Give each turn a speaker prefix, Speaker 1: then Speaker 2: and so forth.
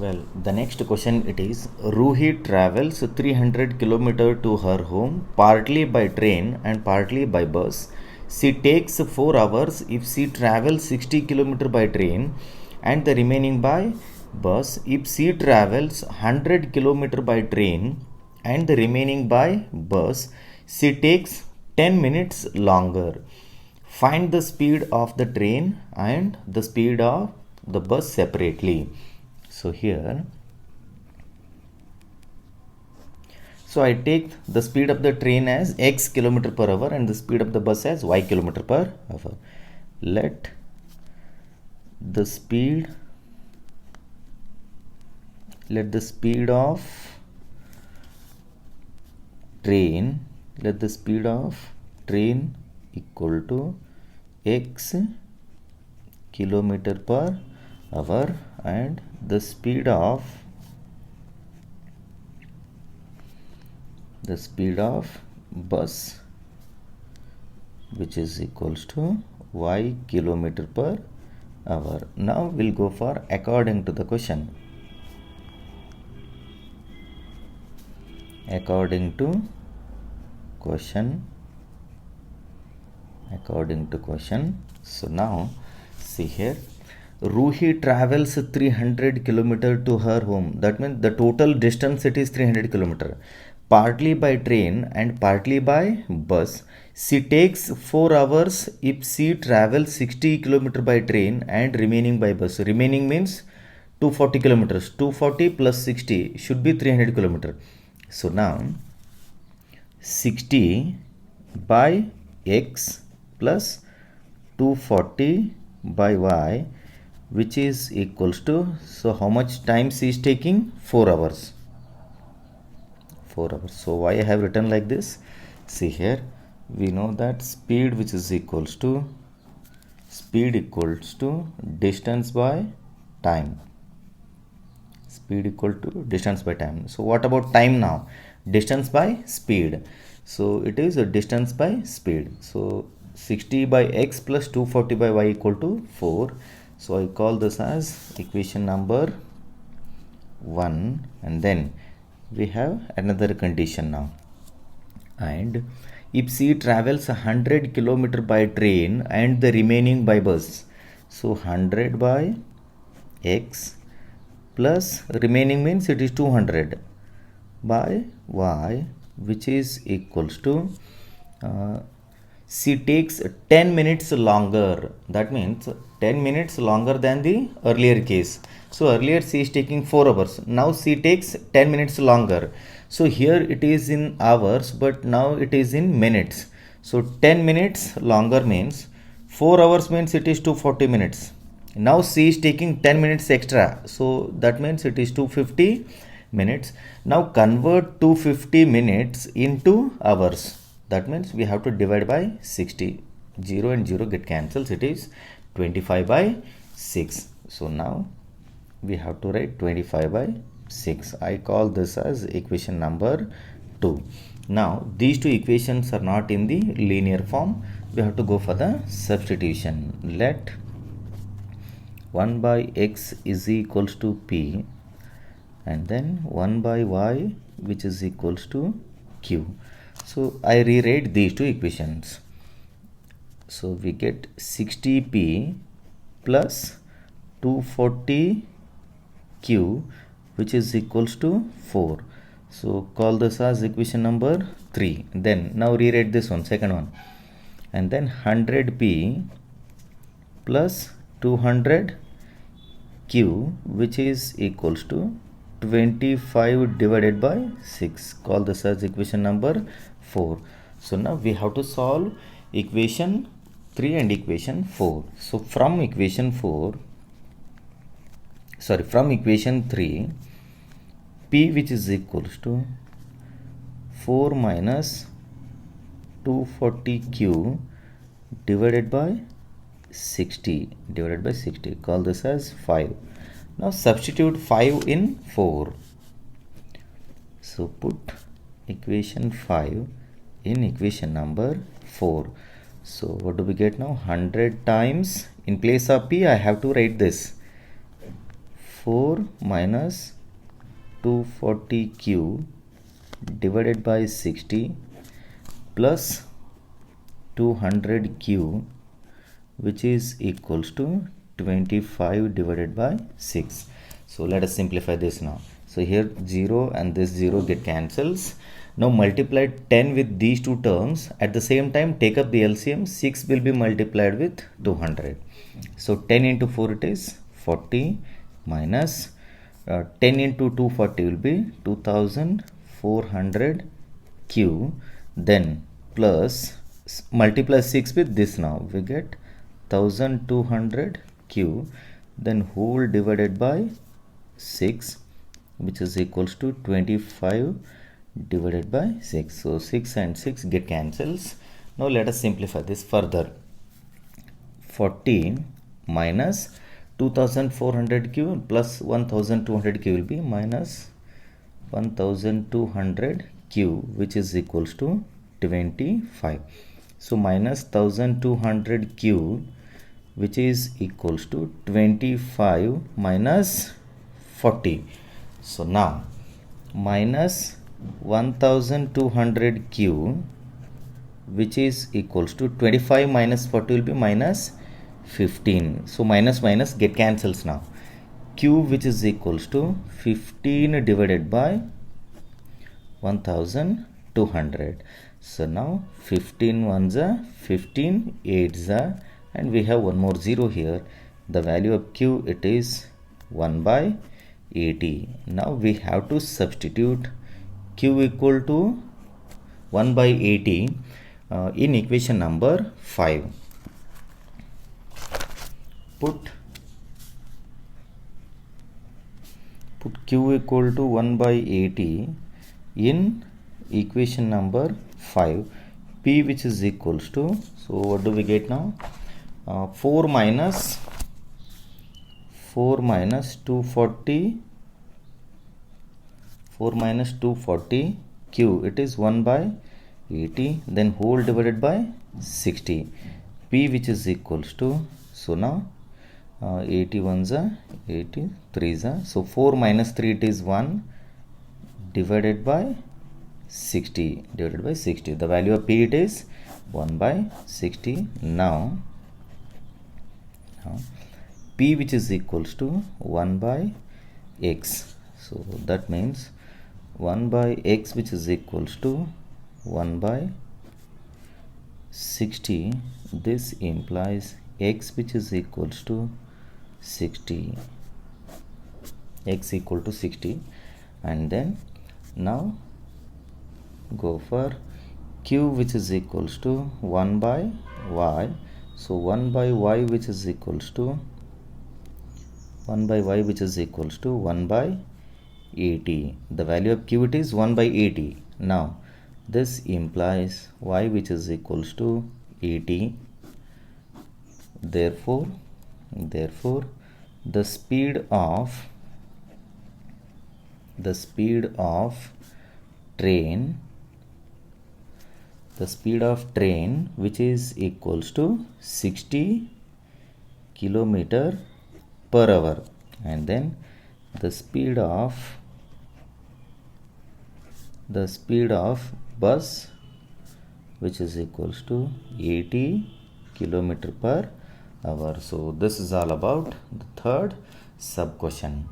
Speaker 1: Well, the next question it is Ruhi travels 300 km to her home partly by train and partly by bus. She takes 4 hours if she travels 60 km by train and the remaining by bus. If she travels 100 km by train and the remaining by bus, she takes 10 minutes longer. Find the speed of the train and the speed of the bus separately. So here, so I take the speed of the train as x kilometer per hour and the speed of the bus as y kilometer per hour. Let the speed of train equal to x kilometer per hour and the speed of bus which is equals to y kilometer per hour. Now we'll go for according to the question. According to question. So now see here, Ruhi travels 300 km to her home. That means the total distance it is 300 km. Partly by train and partly by bus. She takes 4 hours if she travels 60 km by train and remaining by bus. Remaining means 240 kilometers. 240 plus 60 should be 300 km. So now 60 by x plus 240 by y, which is equals to, so how much time she is taking? 4 hours. So why I have written like this? See here, we know that speed which is equals to distance by time. So what about time now? Distance by speed. So it is a distance by speed. So 60 by x plus 240 by y equal to 4. So I call this as equation number 1, and then we have another condition now. And if she travels 100 km by train and the remaining by bus, so 100 by x plus remaining means it is 200 by y, which is equals to she takes 10 minutes longer. That means 10 minutes longer than the earlier case. So earlier she is taking 4 hours. Now she takes 10 minutes longer. So here it is in hours, but now it is in minutes. So 10 minutes longer means 4 hours means it is 240 minutes. Now she is taking 10 minutes extra. So that means it is 250 minutes. Now convert 250 minutes into hours. That means we have to divide by 60. 0 and 0 get cancelled. It is 25 by 6. So now we have to write 25 by 6. I call this as equation number 2. Now these two equations are not in the linear form. We have to go for the substitution. Let 1 by x is equals to p, and then 1 by y which is equals to q. So I rewrite these two equations. So we get 60p plus 240q which is equals to 4. So call this as equation number 3. Then now rewrite this one, second one. And then 100p plus 200q which is equals to 25 divided by 6. Call this as equation number 4. So now we have to solve equation 3 and equation 4. So from equation 3, p which is equals to 4 minus 240q divided by 60. Call this as 5. Now substitute 5 in 4. So put equation 5 in equation number 4. So what do we get now? 100 times, in place of p I have to write this 4 minus 240q divided by 60 plus 200q, which is equals to 25 divided by 6. So let us simplify this now. So here 0 and this 0 get cancels. Now multiply 10 with these two terms. At the same time take up the LCM. 6 will be multiplied with 200. So 10 into 4 it is 40 minus 10 into 240 will be 2400 q, then plus multiply 6 with this, now we get 1200 q, then whole divided by 6, which is equals to 25 divided by 6. So 6 and 6 get cancels. Now let us simplify this further. 14 minus 2400 q plus 1200 q will be minus 1200 q, which is equals to 25. So minus 1200 q, which is equals to 25 minus 40. So now minus 1200 q, which is equals to 25 minus 40 will be minus 15. So minus minus get cancels now. Q, which is equals to 15 divided by 1200. So now 15 ones are 15 eights are, and we have one more 0 here. The value of Q, it is 1 by 80. Now we have to substitute Q equal to 1 by 80 in equation number 5. Put Q equal to 1 by 80 in equation number 5. P, which is equals to, so what do we get now? 4 minus 240 q, it is 1 by 80, then whole divided by 60. P, which is equals to, so now 81s are 83s are, so 4 minus 3 it is 1 divided by 60 divided by 60. The value of P, it is 1 by 60. Now P, which is equals to 1 by x, so that means 1 by x, which is equals to 1 by 60. This implies x, which is equals to 60, x equal to 60, and then now go for q, which is equals to 1 by y. So 1 by y, which is equals to 1 by 80. The value of q, it is 1 by 80. Now this implies y, which is equals to 80. Therefore the speed of train which is equals to 60 kilometer per hour, and then the speed of bus, which is equals to 80 kilometer per hour. So this is all about the third sub question.